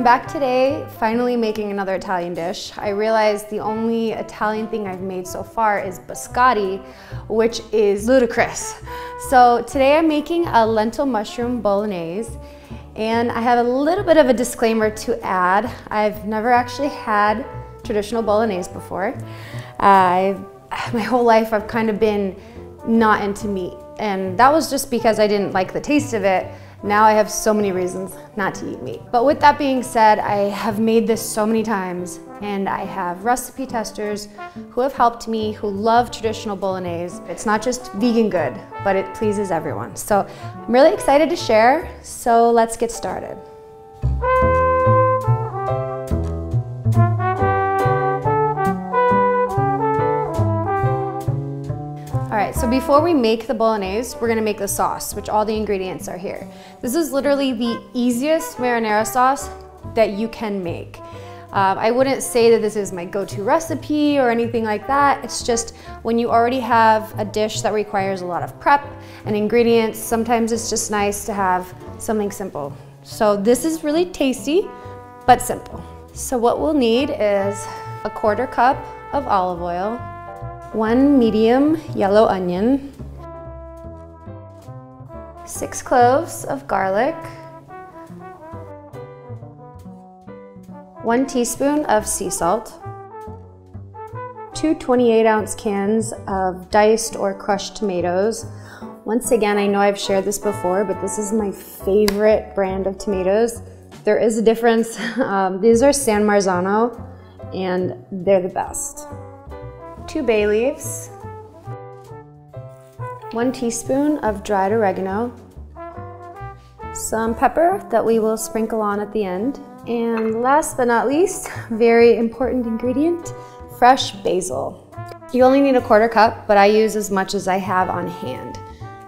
back today, finally making another Italian dish. I realized the only Italian thing I've made so far is biscotti, which is ludicrous. So today I'm making a lentil-mushroom bolognese, and I have a little bit of a disclaimer to add. I've never actually had traditional bolognese before. My whole life I've kind of been not into meat, and that was just because I didn't like the taste of it. Now I have so many reasons not to eat meat. But with that being said, I have made this so many times, and I have recipe testers who have helped me, who love traditional bolognese. It's not just vegan good, but it pleases everyone. So I'm really excited to share, so let's get started. All right, so before we make the bolognese, we're gonna make the sauce, which all the ingredients are here. This is literally the easiest marinara sauce that you can make. I wouldn't say that this is my go-to recipe or anything like that. It's just when you already have a dish that requires a lot of prep and ingredients, sometimes it's just nice to have something simple. So this is really tasty, but simple. So what we'll need is a 1/4 cup of olive oil, 1 medium yellow onion, 6 cloves of garlic, 1 teaspoon of sea salt, 2 28-ounce cans of diced or crushed tomatoes. Once again, I know I've shared this before, but this is my favorite brand of tomatoes. There is a difference. These are San Marzano, and they're the best. 2 bay leaves, 1 teaspoon of dried oregano, some pepper that we will sprinkle on at the end, and last but not least, very important ingredient, fresh basil. You only need a 1/4 cup, but I use as much as I have on hand.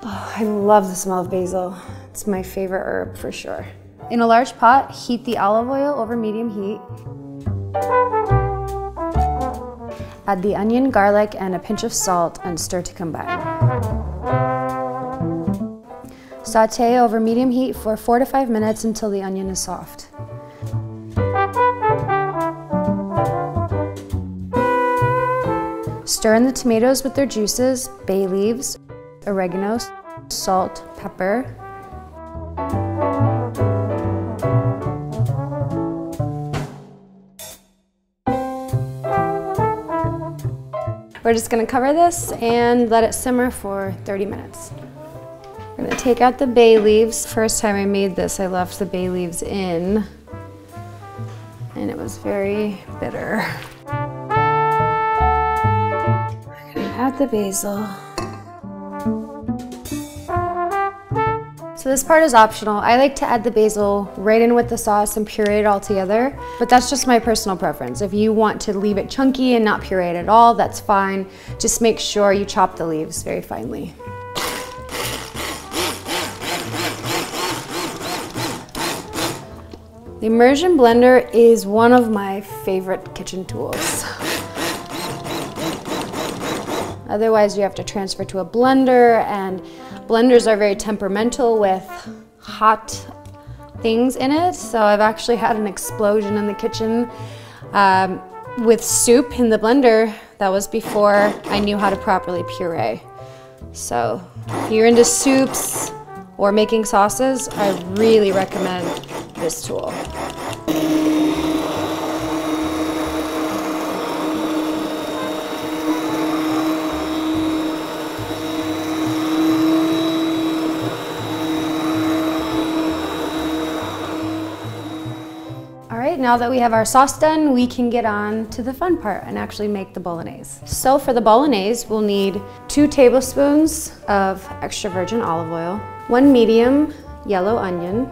Oh, I love the smell of basil. It's my favorite herb for sure. In a large pot, heat the olive oil over medium heat. Add the onion, garlic, and a pinch of salt and stir to combine. Sauté over medium heat for 4 to 5 minutes until the onion is soft. Stir in the tomatoes with their juices, bay leaves, oregano, salt, pepper. We're just gonna cover this and let it simmer for 30 minutes. We're gonna take out the bay leaves. First time I made this, I left the bay leaves in, and it was very bitter. We're gonna add the basil. So this part is optional. I like to add the basil right in with the sauce and puree it all together, but that's just my personal preference. If you want to leave it chunky and not puree it at all, that's fine. Just make sure you chop the leaves very finely. The immersion blender is one of my favorite kitchen tools. Otherwise, you have to transfer to a blender, and blenders are very temperamental with hot things in it. So I've actually had an explosion in the kitchen with soup in the blender. That was before I knew how to properly puree. So if you're into soups or making sauces, I really recommend this tool. Now that we have our sauce done, we can get on to the fun part and actually make the bolognese. So for the bolognese, we'll need 2 tablespoons of extra virgin olive oil, 1 medium yellow onion,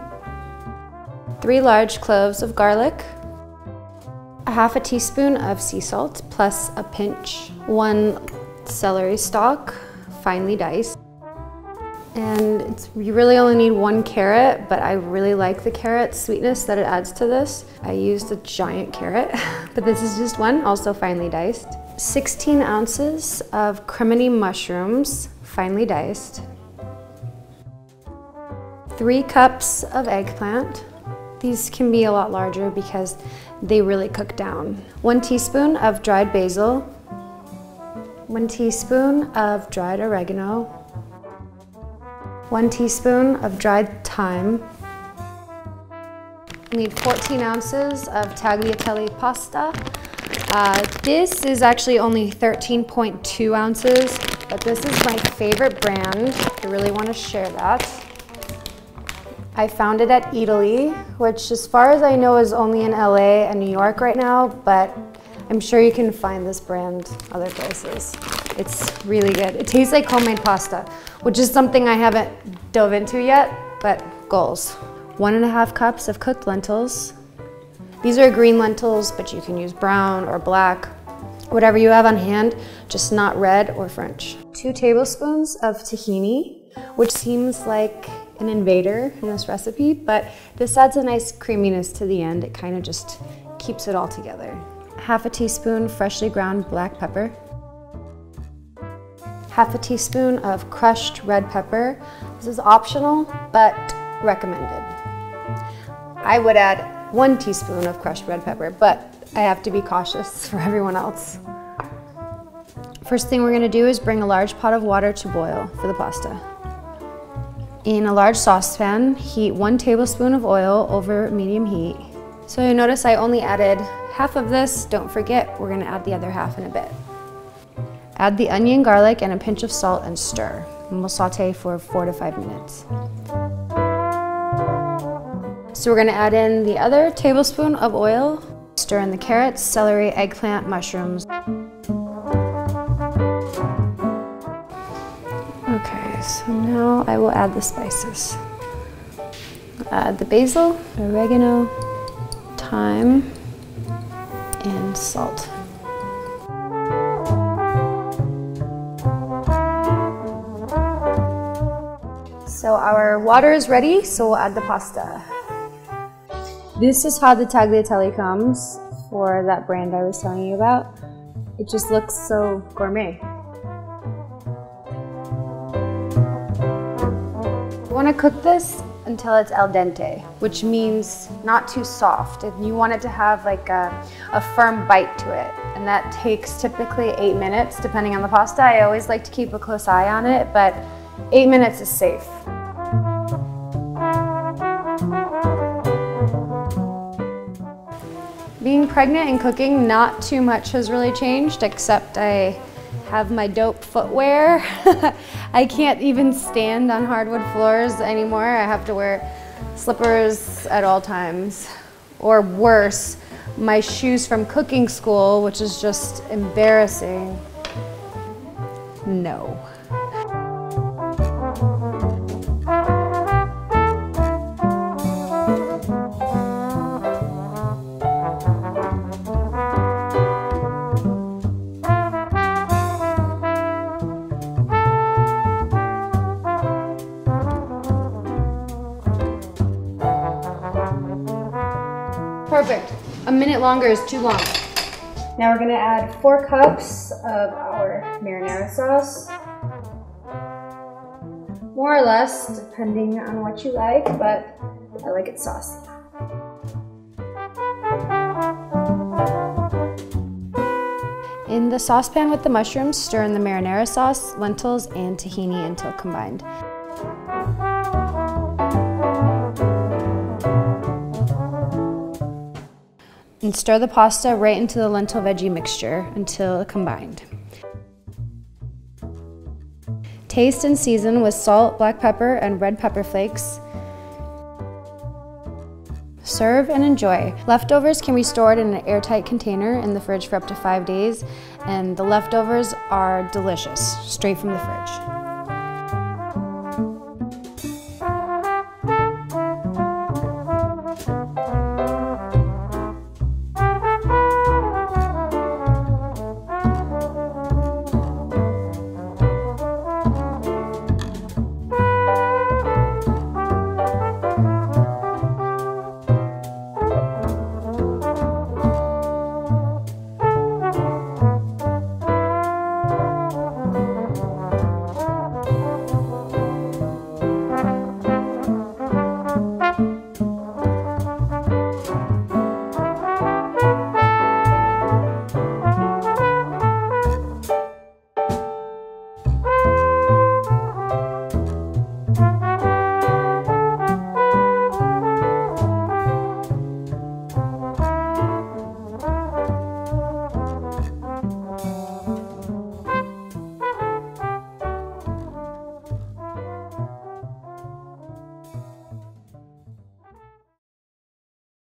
3 large cloves of garlic, 1/2 teaspoon of sea salt plus a pinch, 1 celery stalk, finely diced. And you really only need 1 carrot, but I really like the carrot sweetness that it adds to this. I used a giant carrot, but this is just 1, also finely diced. 16 ounces of CREMINI mushrooms, finely diced. 3 cups of eggplant. These can be a lot larger because they really cook down. 1 teaspoon of dried basil, 1 teaspoon of dried oregano, 1 teaspoon of dried thyme. We need 14 ounces of tagliatelle pasta. This is actually only 13.2 ounces, but this is my favorite brand. I really want to share that. I found it at Italy, which as far as I know is only in LA and New York right now, but I'm sure you can find this brand other places. It's really good. It tastes like homemade pasta, which is something I haven't dove into yet, but goals. 1.5 cups of cooked lentils. These are green lentils, but you can use brown or black, whatever you have on hand, just not red or French. 2 tablespoons of tahini, which seems like an invader in this recipe, but this adds a nice creaminess to the end. It kind of just keeps it all together. 1/2 teaspoon freshly ground black pepper. 1/2 teaspoon of crushed red pepper. This is optional, but recommended. I would add 1 teaspoon of crushed red pepper, but I have to be cautious for everyone else. First thing we're gonna do is bring a large pot of water to boil for the pasta. In a large saucepan, heat 1 tablespoon of oil over medium heat. So you'll notice I only added half of this. Don't forget, we're gonna add the other half in a bit. Add the onion, garlic, and a pinch of salt and stir. And we'll saute for 4 to 5 minutes. So we're gonna add in the other tablespoon of oil. Stir in the carrots, celery, eggplant, mushrooms. Okay, so now I will add the spices. Add the basil, oregano, thyme, and salt. So our water is ready, so we'll add the pasta. This is how the tagliatelle comes for that brand I was telling you about. It just looks so gourmet. You want to cook this until it's al dente, which means not too soft. And you want it to have like a firm bite to it. And that takes typically 8 minutes, depending on the pasta. I always like to keep a close eye on it, but 8 minutes is safe. Being pregnant and cooking, not too much has really changed, except I have my dope footwear. I can't even stand on hardwood floors anymore. I have to wear slippers at all times. Or worse, my shoes from cooking school, which is just embarrassing. No. Perfect. A minute longer is too long. Now we're gonna add 4 cups of our marinara sauce. More or less, depending on what you like, but I like it saucy. In the saucepan with the mushrooms, stir in the marinara sauce, lentils, and tahini until combined. And stir the pasta right into the lentil veggie mixture until combined. Taste and season with salt, black pepper, and red pepper flakes. Serve and enjoy. Leftovers can be stored in an airtight container in the fridge for up to 5 days, and the leftovers are delicious, straight from the fridge.